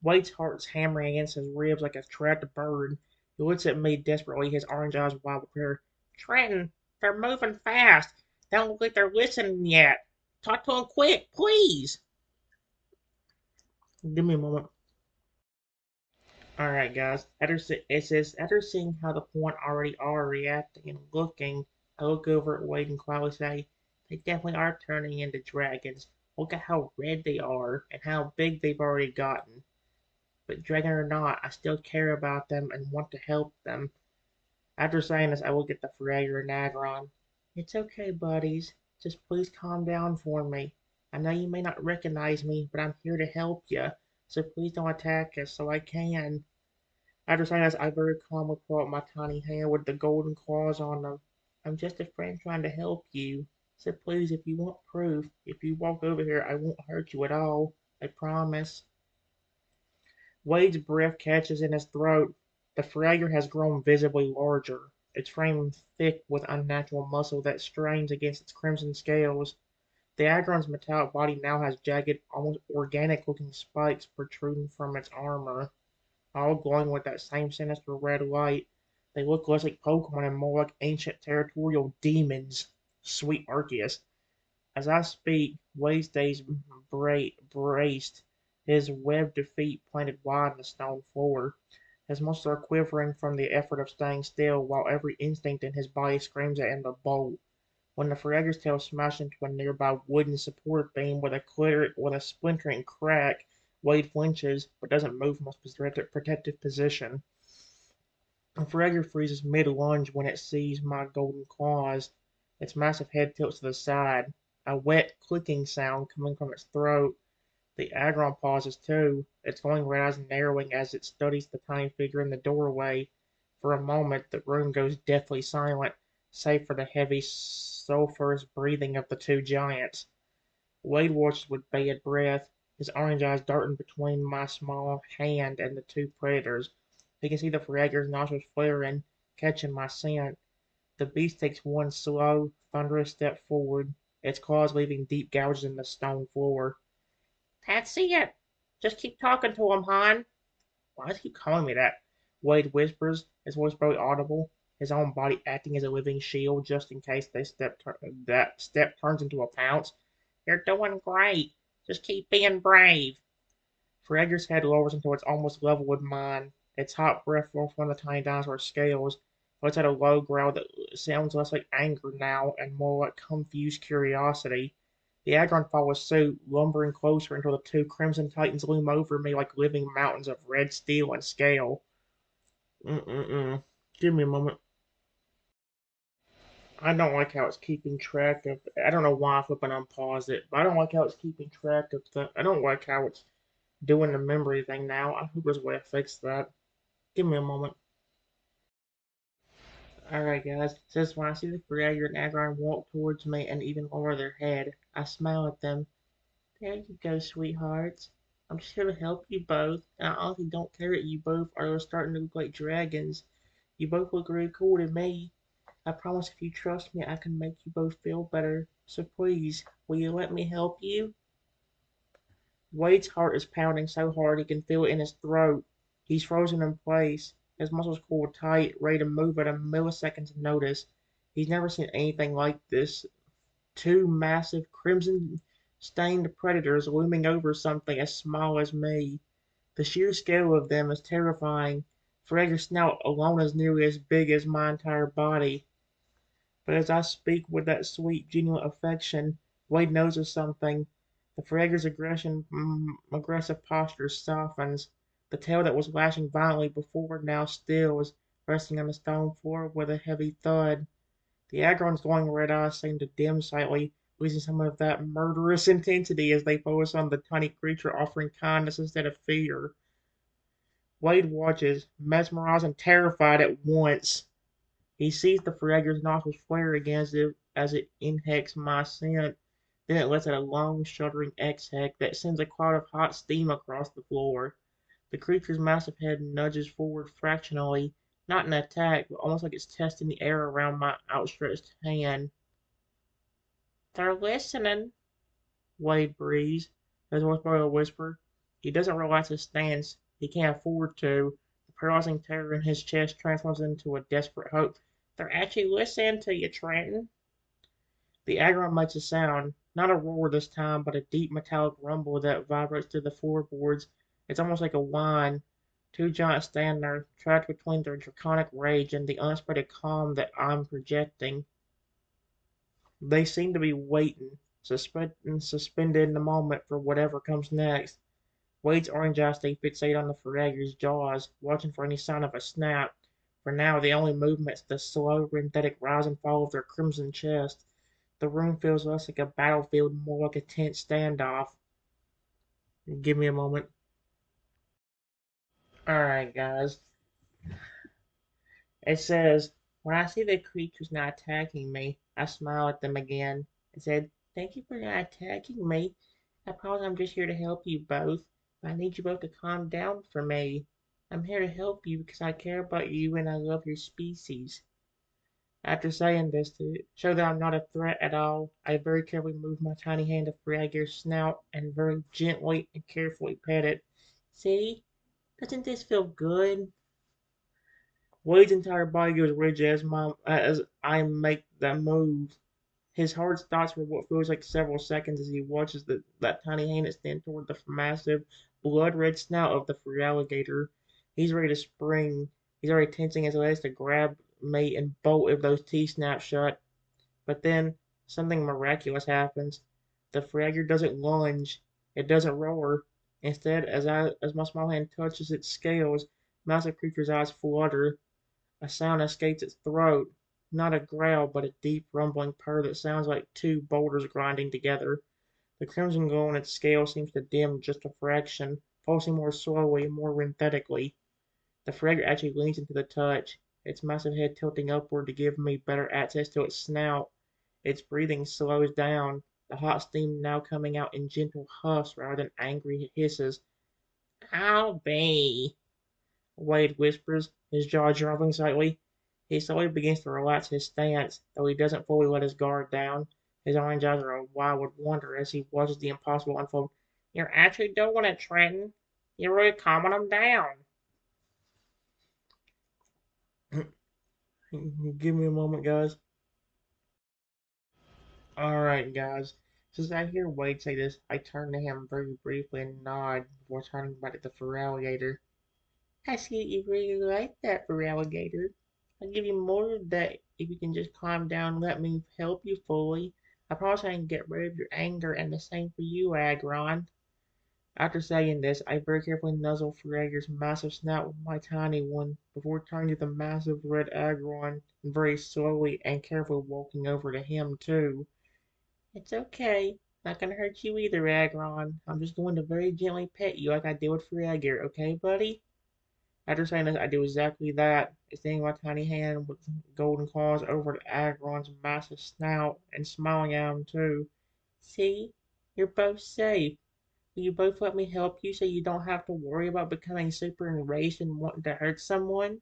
Wade's heart's hammering against his ribs like a trapped bird. He looks at me desperately, his orange eyes wide with fear. Trenton, they're moving fast. They don't look like they're listening yet. Talk to them quick, please. Give me a moment. Alright, guys. It says, after seeing how the point already are reacting and looking, I look over at Wade and quietly say, they definitely are turning into dragons. Look at how red they are and how big they've already gotten. But dragon or not, I still care about them and want to help them. After saying this, I look at the Freyr and Agron. It's okay, buddies. Just please calm down for me. I know you may not recognize me, but I'm here to help you. So please don't attack us so I can. After saying this, I very calmly pull out my tiny hand with the golden claws on them. I'm just a friend trying to help you. So please, if you want proof, if you walk over here, I won't hurt you at all. I promise. Wade's breath catches in his throat. The fragger has grown visibly larger, its frame thick with unnatural muscle that strains against its crimson scales. The Agron's metallic body now has jagged, almost organic-looking spikes protruding from its armor, all glowing with that same sinister red light. They look less like Pokemon and more like ancient territorial demons. Sweet Arceus. As I speak, Wade stays braced, his webbed feet planted wide on the stone floor. His muscles are quivering from the effort of staying still, while every instinct in his body screams at him to bolt. When the fragger's tail smashes into a nearby wooden support beam with a splintering crack, Wade flinches, but doesn't move from his protective position. The fragger freezes mid-lunge when it sees my golden claws. Its massive head tilts to the side, a wet, clicking sound coming from its throat. The Agron pauses too, its glowing red eyes narrowing as it studies the tiny figure in the doorway. For a moment the room goes deathly silent, save for the heavy, sulphurous breathing of the two giants. Wade watches with bated breath, his orange eyes darting between my small hand and the two predators. He can see the fragger's nostrils flaring, catching my scent. The beast takes one slow, thunderous step forward, its claws leaving deep gouges in the stone floor. That's it. Just keep talking to him, hon. Why does he keep calling me that? Wade whispers, his voice barely audible, his own body acting as a living shield just in case that step turns into a pounce. You're doing great. Just keep being brave. Fragger's head lowers until it's almost level with mine. Its hot breath rolls from the tiny dinosaur's scales. It's at a low growl that sounds less like anger now and more like confused curiosity. The Agron follows suit, lumbering closer until the two crimson titans loom over me like living mountains of red steel and scale. Mm-mm-mm. Give me a moment. I don't like how it's keeping track of. I don't know why I flip and unpause it, but I don't like how it's keeping track of the. I don't like how it's doing the memory thing now. I hope there's a way to fix that. Give me a moment. Alright, guys. Says when I see the Freyr and Agron walk towards me and even lower their head, I smile at them. There you go, sweethearts. I'm just here to help you both, and I honestly don't care that you both are starting to look like dragons. You both look really cool to me. I promise if you trust me, I can make you both feel better. So please, will you let me help you? Wade's heart is pounding so hard he can feel it in his throat. He's frozen in place, his muscles coiled tight, ready to move at a millisecond's notice. He's never seen anything like this. Two massive, crimson-stained predators looming over something as small as me. The sheer scale of them is terrifying. Fragger's snout alone is nearly as big as my entire body. But as I speak with that sweet, genuine affection, Wade knows of something. The Fragger's aggressive posture softens. The tail that was lashing violently before now stills, resting on the stone floor with a heavy thud. The Agron's glowing red eyes seem to dim slightly, losing some of that murderous intensity as they focus on the tiny creature offering kindness instead of fear. Wade watches, mesmerized and terrified at once. He sees the Fragger's nostrils flare again as it inhales my scent. Then it lets out a long, shuddering exhale that sends a cloud of hot steam across the floor. The creature's massive head nudges forward fractionally, not in attack, but almost like it's testing the air around my outstretched hand. They're listening, Wade breathes, his voice barely a whisper. He doesn't realize his stance. He can't afford to. The paralyzing terror in his chest transforms into a desperate hope. They're actually listening to you, Trenton. The Agron makes a sound, not a roar this time, but a deep metallic rumble that vibrates through the floorboards. It's almost like a whine. Two giants stand there, trapped between their draconic rage and the unexpected calm that I'm projecting. They seem to be waiting, suspended in the moment for whatever comes next. Wade's orange eyes stay fixated on the Fragger's jaws, watching for any sign of a snap. For now, the only movement's the slow, synthetic rise and fall of their crimson chest. The room feels less like a battlefield, more like a tense standoff. Give me a moment. Alright, guys. It says, when I see the creatures not attacking me, I smile at them again. It said, thank you for not attacking me. I promise I'm just here to help you both. But I need you both to calm down for me. I'm here to help you because I care about you and I love your species. After saying this, to show that I'm not a threat at all, I very carefully move my tiny hand to Fragger's snout and very gently and carefully pet it. See? Doesn't this feel good? Wade's entire body goes rigid as I make that move. His heart stops for what feels like several seconds as he watches that tiny hand extend toward the massive, blood-red snout of the free alligator. He's ready to spring. He's already tensing his legs to grab me and bolt if those teeth snap shut. But then something miraculous happens. The fragger doesn't lunge. It doesn't roar. Instead, as my small hand touches its scales, the massive creature's eyes flutter. A sound escapes its throat, not a growl, but a deep rumbling purr that sounds like two boulders grinding together. The crimson glow on its scale seems to dim just a fraction, pulsing more slowly, more synthetically. The fragment actually leans into the touch, its massive head tilting upward to give me better access to its snout. Its breathing slows down, the hot steam now coming out in gentle huffs rather than angry hisses. I'll be. Wade whispers, his jaw dropping slightly. He slowly begins to relax his stance, though he doesn't fully let his guard down. His orange eyes are wide with wonder as he watches the impossible unfold. You're actually doing it, Trenton. You're really calming him down. Give me a moment, guys. Alright, guys. Since I hear Wade say this, I turn to him very briefly and nod before turning back to the fur alligator. I see you really like that fur alligator. I'll give you more of that if you can just calm down and let me help you fully. I promise I can get rid of your anger, and the same for you, Agron. After saying this, I very carefully nuzzle Freyer's massive snout with my tiny one, before turning to the massive red Agron and very slowly and carefully walking over to him too. It's okay. Not gonna hurt you either, Agron. I'm just going to very gently pet you like I did with Freyr, okay, buddy? After saying this, I do exactly that, extending my tiny hand with golden claws over to Agron's massive snout and smiling at him too. See? You're both safe. Will you both let me help you so you don't have to worry about becoming super enraged and wanting to hurt someone?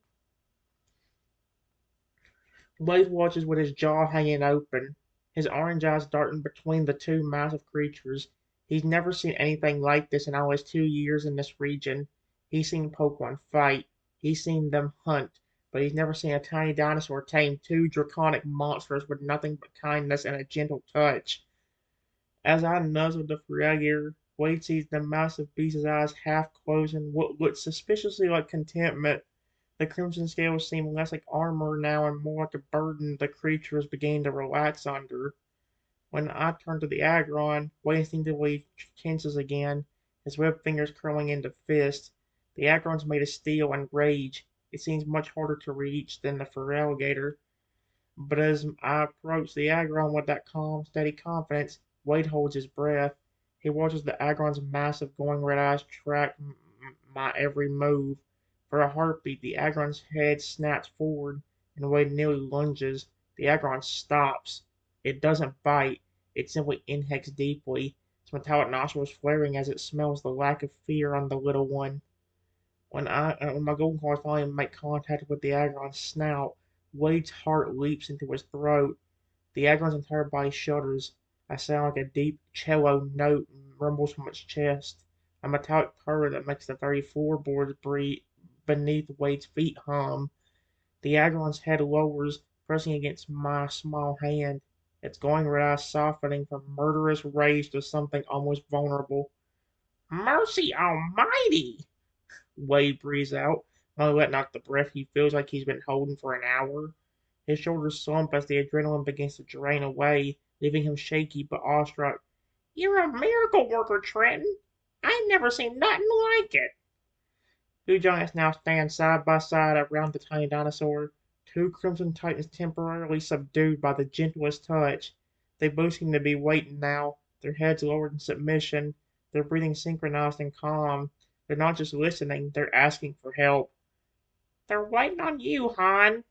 Blaze watches with his jaw hanging open, his orange eyes darting between the two massive creatures. He's never seen anything like this in all his 2 years in this region. He's seen Pokemon fight, he's seen them hunt, but he's never seen a tiny dinosaur tame two draconic monsters with nothing but kindness and a gentle touch. As I nuzzled the Frogger, Wade sees the massive beast's eyes half closed in what looked suspiciously like contentment. The crimson scales seemed less like armor now and more like a burden the creature was beginning to relax under. When I turned to the Agron, Wade instinctively tenses again, his webbed fingers curling into fists. The Agron's made of steel and rage. It seems much harder to reach than the Feraligatr. But as I approach the Agron with that calm, steady confidence, Wade holds his breath. He watches the Agron's massive, glowing red eyes track my every move. For a heartbeat, the Agron's head snaps forward, and Wade nearly lunges. The Agron stops. It doesn't bite. It simply inhales deeply, its metallic nostrils flaring as it smells the lack of fear on the little one. When my golden claws finally make contact with the Agron's snout, Wade's heart leaps into his throat. The Agron's entire body shudders. A sound like a deep cello note rumbles from its chest, a metallic purr that makes the very floorboards beneath Wade's feet hum. The Agron's head lowers, pressing against my small hand, its glowing red eyes softening from murderous rage to something almost vulnerable. Mercy almighty! Wade breathes out, only letting out the breath he feels like he's been holding for an hour. His shoulders slump as the adrenaline begins to drain away, leaving him shaky but awestruck. You're a miracle worker, Trenton. I've never seen nothing like it. Two giants now stand side by side around the tiny dinosaur, two crimson titans temporarily subdued by the gentlest touch. They both seem to be waiting now, their heads lowered in submission, their breathing synchronized and calm. They're not just listening, they're asking for help. They're waiting on you, Han,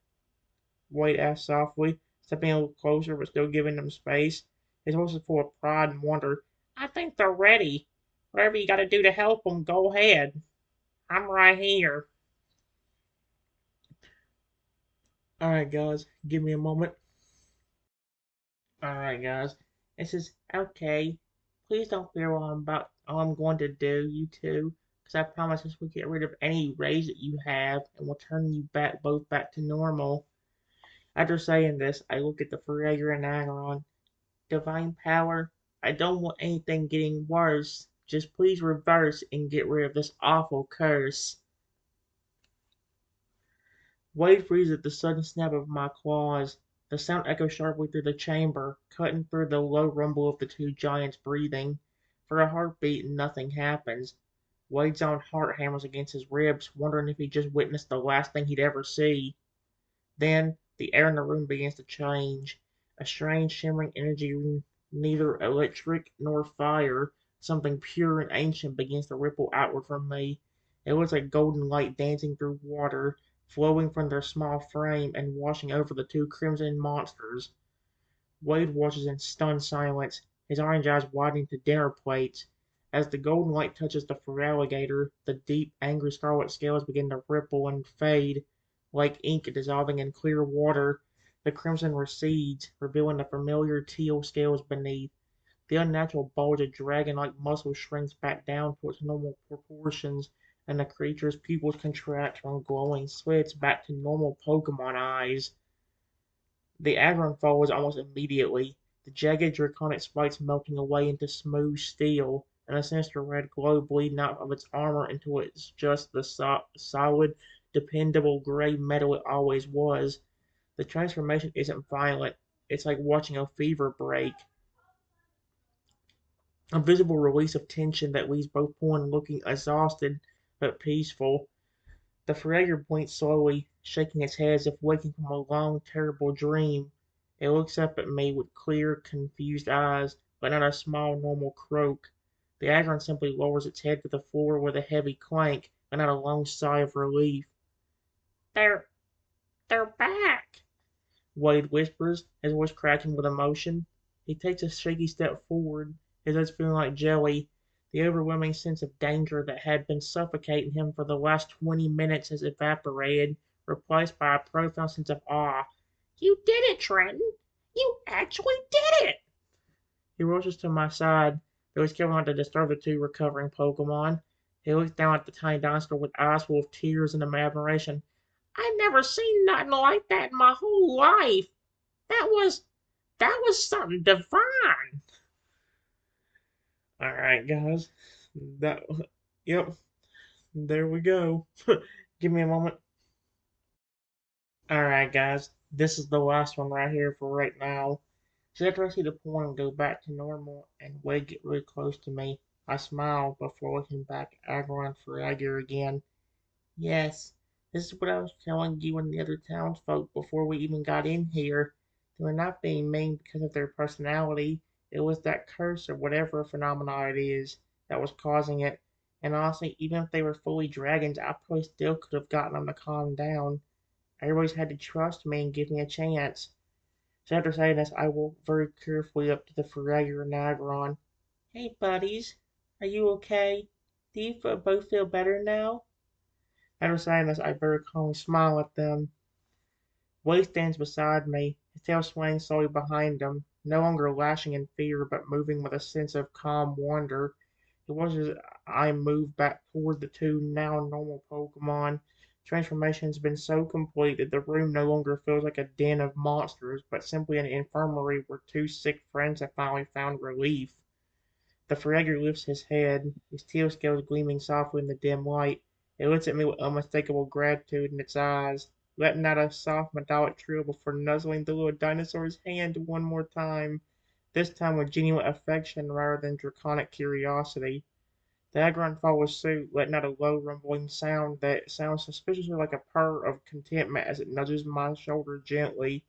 Wade asked softly, stepping a little closer but still giving them space. His voice was full of pride and wonder. I think they're ready. Whatever you gotta do to help them, go ahead. I'm right here. Alright, guys, give me a moment. Alright, guys. This is okay. Please don't fear all I'm going to do, you two, because I promise this will get rid of any rage that you have and will turn you both back to normal. After saying this, I look at the Fragor and Ageron. Divine power, I don't want anything getting worse. Just please reverse and get rid of this awful curse. Wade freezes at the sudden snap of my claws. The sound echoes sharply through the chamber, cutting through the low rumble of the two giants breathing. For a heartbeat, nothing happens. Wade's own heart hammers against his ribs, wondering if he just witnessed the last thing he'd ever see. Then the air in the room begins to change. A strange shimmering energy, neither electric nor fire, something pure and ancient begins to ripple outward from me. It looks like golden light dancing through water, flowing from their small frame and washing over the two crimson monsters. Wade watches in stunned silence, his orange eyes widening to dinner plates. As the golden light touches the feraligatr, the deep, angry scarlet scales begin to ripple and fade, like ink dissolving in clear water. The crimson recedes, revealing the familiar teal scales beneath. The unnatural bulge of dragon-like muscle shrinks back down to its normal proportions, and the creature's pupils contract from glowing slits back to normal Pokemon eyes. The Agron falls almost immediately, the jagged draconic spikes melting away into smooth steel, and a sinister red glow bleeding out of its armor until it's just the solid, dependable gray metal it always was. The transformation isn't violent, it's like watching a fever break, a visible release of tension that leaves both Porn looking exhausted but peaceful. The Fragger blinks slowly, shaking its head as if waking from a long, terrible dream. It looks up at me with clear, confused eyes, but not a small, normal croak. The Agron simply lowers its head to the floor with a heavy clank, and not a long sigh of relief. They're they're back, Wade whispers, his voice cracking with emotion. He takes a shaky step forward, his eyes feeling like jelly. The overwhelming sense of danger that had been suffocating him for the last 20 minutes has evaporated, replaced by a profound sense of awe. You did it, Trenton! You actually did it! He rushes to my side, though he's careful not to disturb the two recovering Pokemon. He looks down at the tiny dinosaur with eyes full of tears and admiration. I've never seen nothing like that in my whole life. That was that was something divine. All right, guys. That yep. There we go. Give me a moment. All right, guys. This is the last one right here for right now. So after I see the point and go back to normal and Wade get really close to me, I smile before looking back at Agron for Agur again. Yes, this is what I was telling you and the other townsfolk before we even got in here. They were not being mean because of their personality. It was that curse or whatever phenomena it is that was causing it. And honestly, even if they were fully dragons, I probably still could have gotten them to calm down. Everybody's had to trust me and give me a chance. So after saying this, I walk very carefully up to the Ferrager and Agron. Hey, buddies. Are you okay? Do you both feel better now? After saying this, I very calmly smile at them. Willie stands beside me, his tail swaying slowly behind him, no longer lashing in fear, but moving with a sense of calm wonder. It was as I moved back toward the two now normal Pokemon. Transformation has been so complete that the room no longer feels like a den of monsters, but simply an infirmary where two sick friends have finally found relief. The Fragger lifts his head, his teal scales gleaming softly in the dim light. It looks at me with unmistakable gratitude in its eyes, letting out a soft metallic trill before nuzzling the little dinosaur's hand one more time, this time with genuine affection rather than draconic curiosity. The Agron follows suit, letting out a low rumbling sound that sounds suspiciously like a purr of contentment as it nudges my shoulder gently.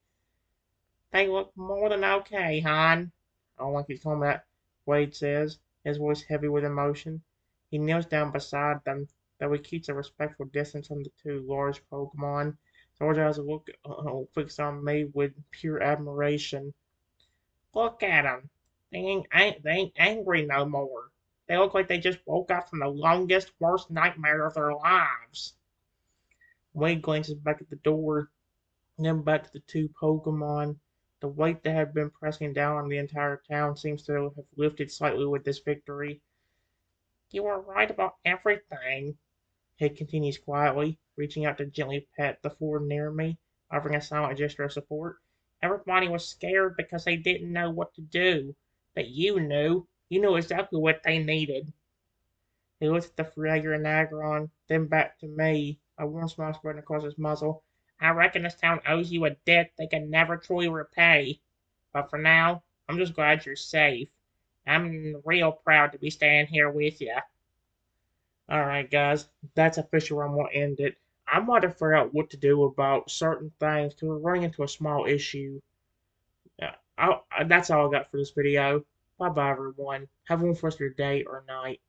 They look more than okay, hon. I don't like you calling that, Wade says, his voice heavy with emotion. He kneels down beside them, though he keeps a respectful distance from the two large Pokemon. George has a look fixed on me with pure admiration. Look at 'em. They ain't angry no more. They look like they just woke up from the longest, worst nightmare of their lives. Wade glances back at the door, then back to the two Pokemon. The weight that had been pressing down on the entire town seems to have lifted slightly with this victory. You were right about everything, he continues quietly, reaching out to gently pet the four near me, offering a silent gesture of support. Everybody was scared because they didn't know what to do. But you knew. You knew exactly what they needed. He looked at the Fragger and Agron, then back to me, a warm smile spreading across his muzzle. I reckon this town owes you a debt they can never truly repay. But for now, I'm just glad you're safe. I'm real proud to be standing here with you. Alright, guys, that's officially where I'm going to end it. I'm going to figure out what to do about certain things because we're running into a small issue. That's all I got for this video. Bye bye, everyone. Have a wonderful rest of your day or night.